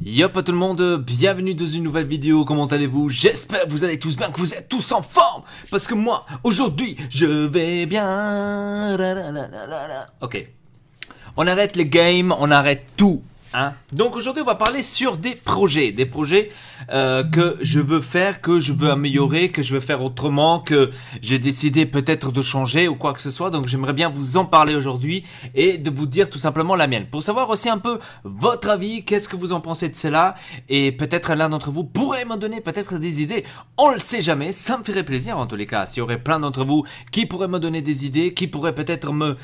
Yop à tout le monde, bienvenue dans une nouvelle vidéo, comment allez-vous? J'espère que vous allez tous bien, que vous êtes tous en forme. Parce que moi, aujourd'hui, je vais bien. Ok. On arrête les games, on arrête tout. Hein? Donc aujourd'hui on va parler sur des projets que je veux faire, que je veux améliorer, que je veux faire autrement, que j'ai décidé peut-être de changer ou quoi que ce soit. Donc j'aimerais bien vous en parler aujourd'hui et de vous dire tout simplement la mienne. Pour savoir aussi un peu votre avis, qu'est-ce que vous en pensez de cela. Et peut-être l'un d'entre vous pourrait me donner peut-être des idées. On le sait jamais, ça me ferait plaisir en tous les cas. S'il y aurait plein d'entre vous qui pourraient me donner des idées, qui pourraient peut-être me...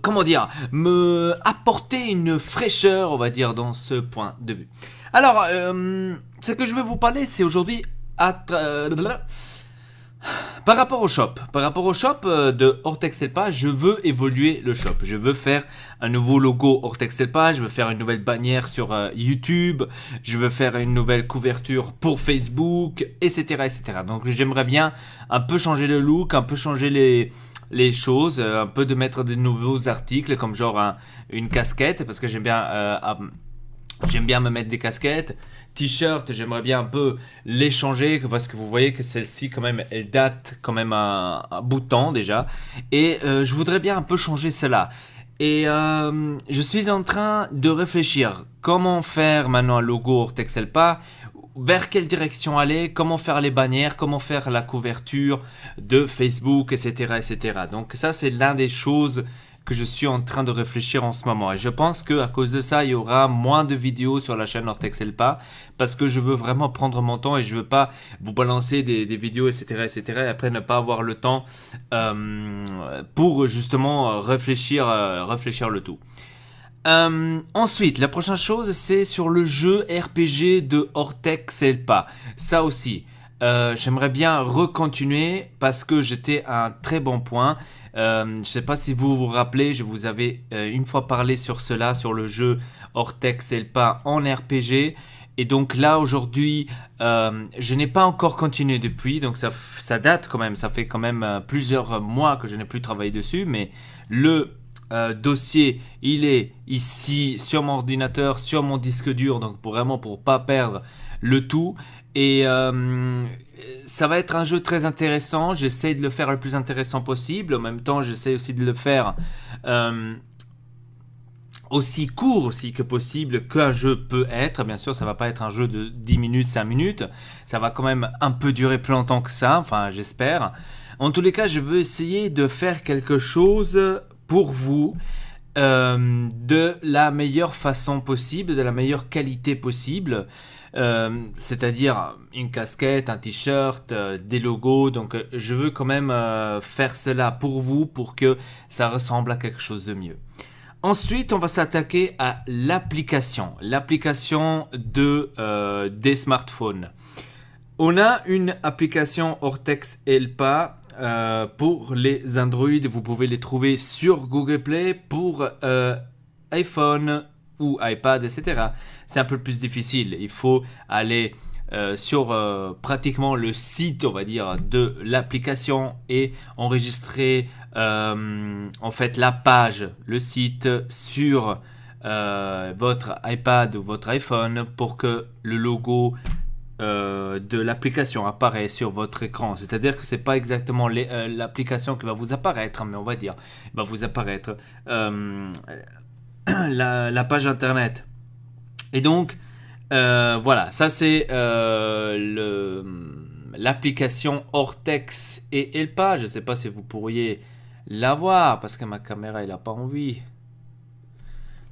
comment dire, me apporter une fraîcheur, on va dire, dans ce point de vue. Alors, ce que je vais vous parler, c'est aujourd'hui par rapport au shop. Par rapport au shop de Ortex Elpa, je veux évoluer le shop. Je veux faire un nouveau logo Ortex Elpa, je veux faire une nouvelle bannière sur YouTube, je veux faire une nouvelle couverture pour Facebook, etc. etc. Donc j'aimerais bien un peu changer le look, un peu changer les choses, un peu de mettre de nouveaux articles comme genre une casquette parce que j'aime bien me mettre des casquettes, t-shirt, j'aimerais bien un peu les changer parce que vous voyez que celle-ci quand même elle date quand même un bout de temps déjà et je voudrais bien un peu changer cela. Et je suis en train de réfléchir comment faire maintenant un logo Ortex Elpa, vers quelle direction aller, comment faire les bannières, comment faire la couverture de Facebook, etc. etc. Donc ça c'est l'un des choses que je suis en train de réfléchir en ce moment. Et je pense qu'à cause de ça, il y aura moins de vidéos sur la chaîne Ortex Elpa parce que je veux vraiment prendre mon temps et je veux pas vous balancer des vidéos, etc., etc. et après ne pas avoir le temps pour justement réfléchir le tout. Ensuite, la prochaine chose, c'est sur le jeu RPG de Ortex Elpa. Ça aussi, j'aimerais bien recontinuer parce que j'étais à un très bon point. Je ne sais pas si vous vous rappelez, je vous avais une fois parlé sur cela, sur le jeu Ortex Elpa en RPG. Et donc là, aujourd'hui, je n'ai pas encore continué depuis. Donc ça date quand même, ça fait quand même plusieurs mois que je n'ai plus travaillé dessus. Mais le dossier, il est ici sur mon ordinateur, sur mon disque dur. Donc vraiment pour pas perdre le tout. Et ça va être un jeu très intéressant. J'essaie de le faire le plus intéressant possible. En même temps, j'essaie aussi de le faire aussi court aussi que possible qu'un jeu peut être. Bien sûr, ça va pas être un jeu de 10 minutes, 5 minutes. Ça va quand même un peu durer plus longtemps que ça. Enfin, j'espère. En tous les cas, je veux essayer de faire quelque chose pour vous de la meilleure façon possible, de la meilleure qualité possible. C'est-à-dire une casquette, un t-shirt, des logos. Donc je veux quand même faire cela pour vous pour que ça ressemble à quelque chose de mieux. Ensuite, on va s'attaquer à l'application des smartphones. On a une application Ortex Elpa pour les Android. Vous pouvez les trouver sur Google Play pour iPhone ou iPad, etc. C'est un peu plus difficile. Il faut aller sur pratiquement le site, on va dire, de l'application et enregistrer en fait la page, le site sur votre iPad ou votre iPhone pour que le logo de l'application apparaît sur votre écran. C'est-à-dire que c'est pas exactement l'application qui va vous apparaître, mais on va dire va vous apparaître la page internet. Et donc voilà, ça c'est l'application Ortex et Elpa. Je ne sais pas si vous pourriez la voir parce que ma caméra elle n'a pas envie.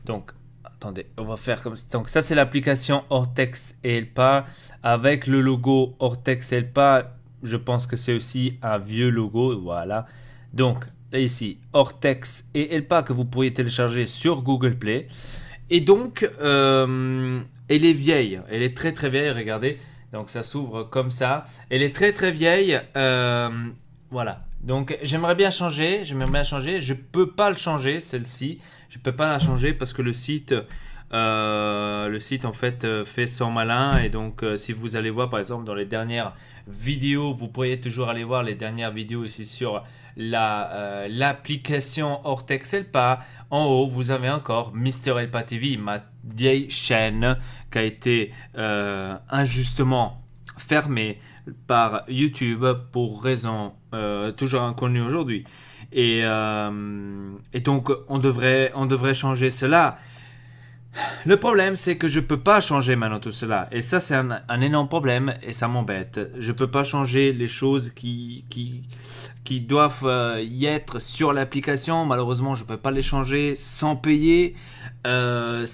Donc attendez, on va faire comme ça. Donc ça c'est l'application Ortex et Elpa avec le logo Ortex Elpa. Je pense que c'est aussi un vieux logo, voilà. Donc là ici Ortex et Elpa que vous pourriez télécharger sur Google Play. Et donc elle est vieille, elle est très très vieille, regardez. Donc ça s'ouvre comme ça. Elle est très très vieille, voilà. Donc j'aimerais bien changer, je peux pas le changer celle-ci. Je peux pas la changer parce que le site en fait fait son malin. Et donc si vous allez voir par exemple dans les dernières vidéos, vous pourriez toujours aller voir les dernières vidéos ici sur l'application Ortex Elpa, en haut, vous avez encore Mister Elpa TV, ma vieille chaîne qui a été injustement fermée par YouTube pour raison toujours inconnue aujourd'hui. Et donc, on devrait changer cela. Le problème, c'est que je ne peux pas changer maintenant tout cela. Et ça, c'est un énorme problème et ça m'embête. Je ne peux pas changer les choses qui doivent y être sur l'application. Malheureusement, je ne peux pas les changer sans payer. Le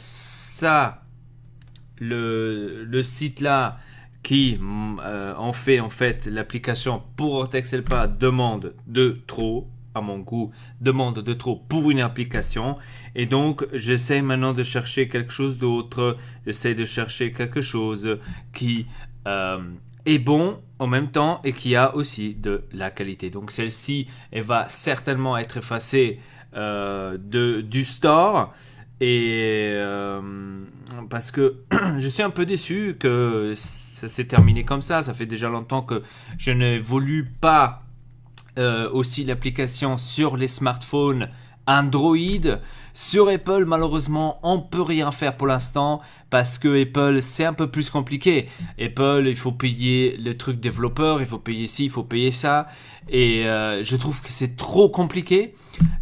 site là qui en fait l'application pour Ortex Elpa demande de trop. À mon goût, demande de trop pour une application. Et donc, j'essaie maintenant de chercher quelque chose d'autre. J'essaie de chercher quelque chose qui est bon en même temps et qui a aussi de la qualité. Donc, celle-ci, elle va certainement être effacée du store. Et parce que je suis un peu déçu que ça s'est terminé comme ça. Ça fait déjà longtemps que je n'évolue pas aussi l'application sur les smartphones Android. Sur Apple, malheureusement, on ne peut rien faire pour l'instant parce que Apple, c'est un peu plus compliqué. Apple, il faut payer le truc développeur, il faut payer ci, il faut payer ça. Et je trouve que c'est trop compliqué.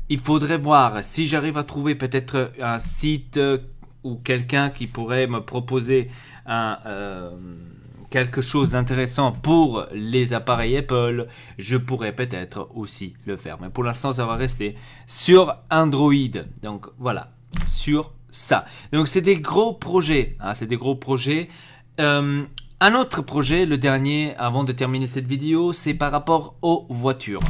Il faudrait voir si j'arrive à trouver peut-être un site ou quelqu'un qui pourrait me proposer quelque chose d'intéressant pour les appareils Apple, je pourrais peut-être aussi le faire. Mais pour l'instant, ça va rester sur Android. Donc voilà, sur ça. Donc c'est des gros projets. Hein, c'est des gros projets. Un autre projet, le dernier, avant de terminer cette vidéo, c'est par rapport aux voitures.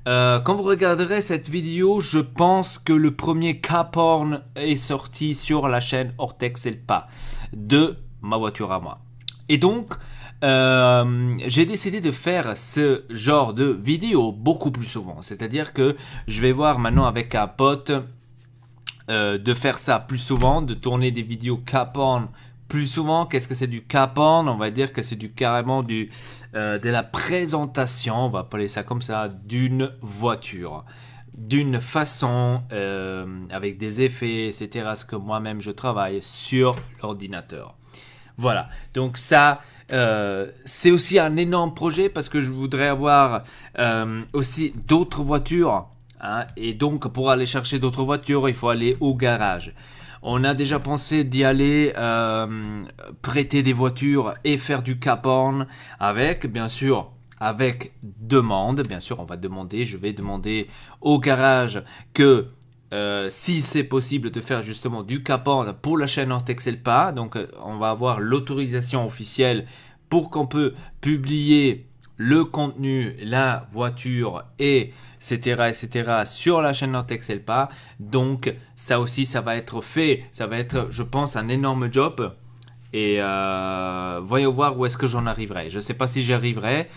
Quand vous regarderez cette vidéo, je pense que le premier K-Porn est sorti sur la chaîne Ortex Elpa de ma voiture à moi. Et donc, j'ai décidé de faire ce genre de vidéo beaucoup plus souvent. C'est-à-dire que je vais voir maintenant avec un pote de faire ça plus souvent, de tourner des vidéos K-Porn plus souvent. Qu'est-ce que c'est du K-Porn? On va dire que c'est carrément de la présentation, on va appeler ça comme ça, d'une voiture. D'une façon, avec des effets, etc. Ce que moi-même je travaille sur l'ordinateur. Voilà, donc ça, c'est aussi un énorme projet parce que je voudrais avoir aussi d'autres voitures. Hein, et donc, pour aller chercher d'autres voitures, il faut aller au garage. On a déjà pensé d'y aller prêter des voitures et faire du K-Porn avec, bien sûr, avec demande. Bien sûr, on va demander, je vais demander au garage que si c'est possible de faire justement du K-Porn pour la chaîne Ortex Elpa. Donc on va avoir l'autorisation officielle pour qu'on peut publier le contenu, la voiture etc. sur la chaîne Ortex Elpa. Donc ça aussi, ça va être fait. Ça va être, je pense, un énorme job. Et voyons voir où est-ce que j'en arriverai. Je ne sais pas si j'y arriverai.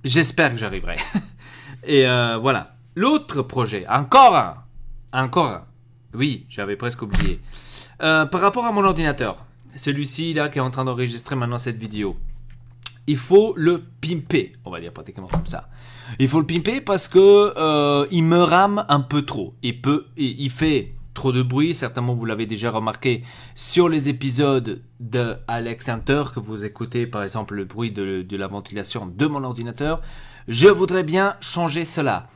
J'espère que j'arriverai. Et voilà. L'autre projet, encore un. Oui, j'avais presque oublié. Par rapport à mon ordinateur, celui-ci là qui est en train d'enregistrer maintenant cette vidéo, il faut le pimper, on va dire pratiquement comme ça. Il faut le pimper parce que il me rame un peu trop. Il fait trop de bruit, certainement vous l'avez déjà remarqué sur les épisodes de Alex Hunter que vous écoutez, par exemple le bruit de la ventilation de mon ordinateur. Je voudrais bien changer cela.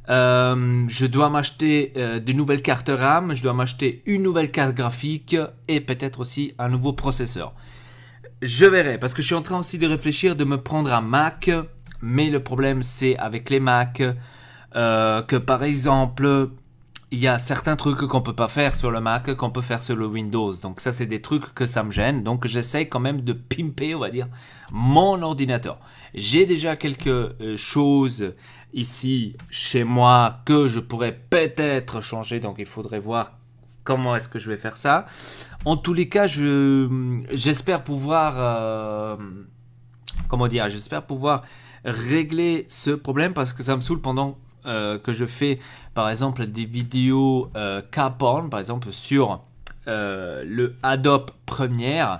Je dois m'acheter de nouvelles cartes RAM, je dois m'acheter une nouvelle carte graphique et peut-être aussi un nouveau processeur. Je verrai, parce que je suis en train aussi de réfléchir de me prendre un Mac, mais le problème c'est avec les Mac que par exemple il y a certains trucs qu'on peut pas faire sur le Mac qu'on peut faire sur le Windows. Donc ça c'est des trucs que ça me gêne, donc j'essaye quand même de pimper, on va dire, mon ordinateur. J'ai déjà quelques choses ici chez moi que je pourrais peut-être changer, donc il faudrait voir comment est-ce que je vais faire ça. En tous les cas, j'espère pouvoir comment dire, j'espère pouvoir régler ce problème parce que ça me saoule pendant que je fais par exemple des vidéos K-Porn, par exemple sur le Adobe Premiere.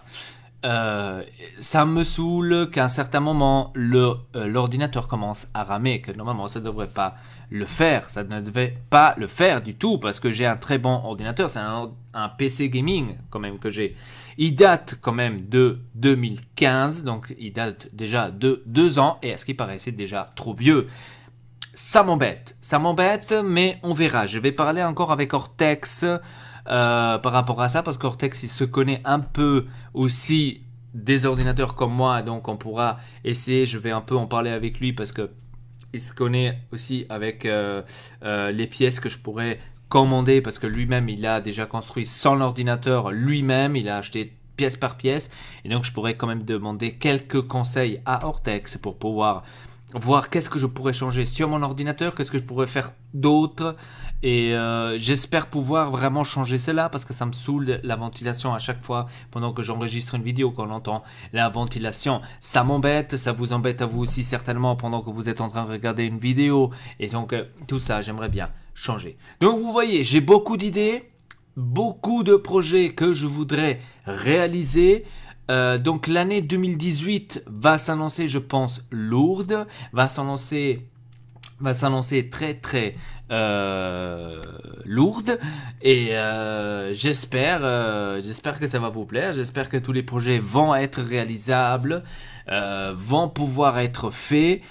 ça me saoule qu'à un certain moment, l'ordinateur commence à ramer, que normalement ça ne devrait pas le faire, ça ne devait pas le faire du tout, parce que j'ai un très bon ordinateur, c'est un PC gaming quand même que j'ai. Il date quand même de 2015, donc il date déjà de 2 ans, et à ce qui paraît c'est déjà trop vieux. Ça m'embête, mais on verra. Je vais parler encore avec Ortex par rapport à ça, parce qu'Ortex il se connaît un peu aussi des ordinateurs comme moi, donc on pourra essayer, je vais un peu en parler avec lui, parce que il se connaît aussi avec les pièces que je pourrais commander, parce que lui-même il a déjà construit son ordinateur, lui-même il a acheté pièce par pièce, et donc je pourrais quand même demander quelques conseils à Ortex pour pouvoir voir qu'est-ce que je pourrais changer sur mon ordinateur, qu'est-ce que je pourrais faire d'autre, et j'espère pouvoir vraiment changer cela, parce que ça me saoule la ventilation à chaque fois pendant que j'enregistre une vidéo, quand on entend la ventilation, ça m'embête, ça vous embête à vous aussi certainement pendant que vous êtes en train de regarder une vidéo, et donc tout ça j'aimerais bien changer. Donc vous voyez, j'ai beaucoup d'idées, beaucoup de projets que je voudrais réaliser. Donc l'année 2018 va s'annoncer, je pense, lourde, va s'annoncer très très lourde, et j'espère que ça va vous plaire, j'espère que tous les projets vont être réalisables, vont pouvoir être faits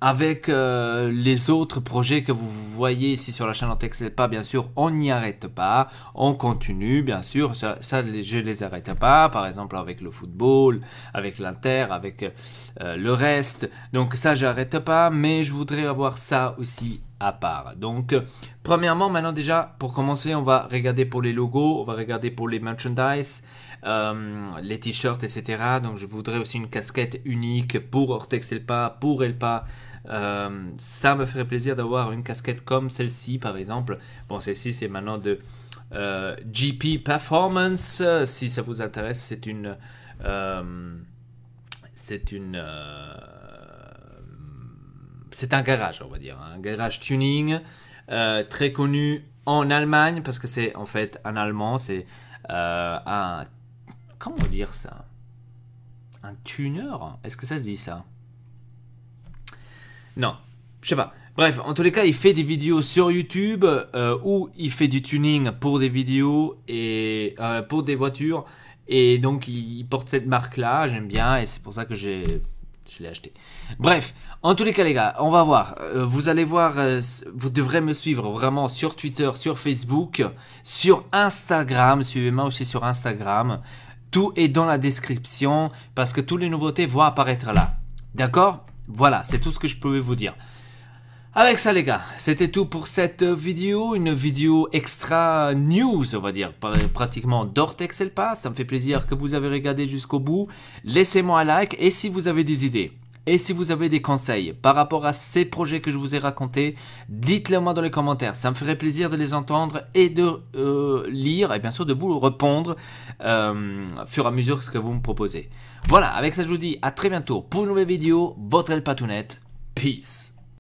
avec les autres projets que vous voyez ici sur la chaîne Ortex C'est pas, bien sûr on n'y arrête pas, on continue bien sûr, ça je les arrête pas, par exemple avec le football, avec l'Inter, avec le reste, donc ça j'arrête pas, mais je voudrais avoir ça aussi à part. Donc premièrement, maintenant déjà pour commencer, on va regarder pour les logos, on va regarder pour les merchandise, les t-shirts, etc. Donc je voudrais aussi une casquette unique pour Ortex Elpa, pour Elpa. Ça me ferait plaisir d'avoir une casquette comme celle-ci par exemple. Bon, celle-ci c'est maintenant de GP Performance, si ça vous intéresse. C'est un garage, on va dire, un garage tuning très connu en Allemagne, parce que c'est en fait un allemand, c'est un, comment dire ça, un tuner, est-ce que ça se dit ça? Non, je sais pas. Bref, en tous les cas, il fait des vidéos sur YouTube où il fait du tuning pour des vidéos et pour des voitures, et donc il porte cette marque là, j'aime bien, et c'est pour ça que je l'ai acheté. Bref, en tous les cas les gars, on va voir. Vous allez voir, vous devrez me suivre vraiment sur Twitter, sur Facebook, sur Instagram. Suivez-moi aussi sur Instagram. Tout est dans la description, parce que toutes les nouveautés vont apparaître là. D'accord? Voilà, c'est tout ce que je pouvais vous dire. Avec ça les gars, c'était tout pour cette vidéo, une vidéo extra news, on va dire, pratiquement d'Ortex Elpa. Ça me fait plaisir que vous avez regardé jusqu'au bout. Laissez-moi un like, et si vous avez des idées, et si vous avez des conseils par rapport à ces projets que je vous ai racontés, dites-le moi dans les commentaires. Ça me ferait plaisir de les entendre et de lire, et bien sûr de vous répondre au fur et à mesure ce que vous me proposez. Voilà, avec ça je vous dis à très bientôt pour une nouvelle vidéo. Votre Elpatounette, peace.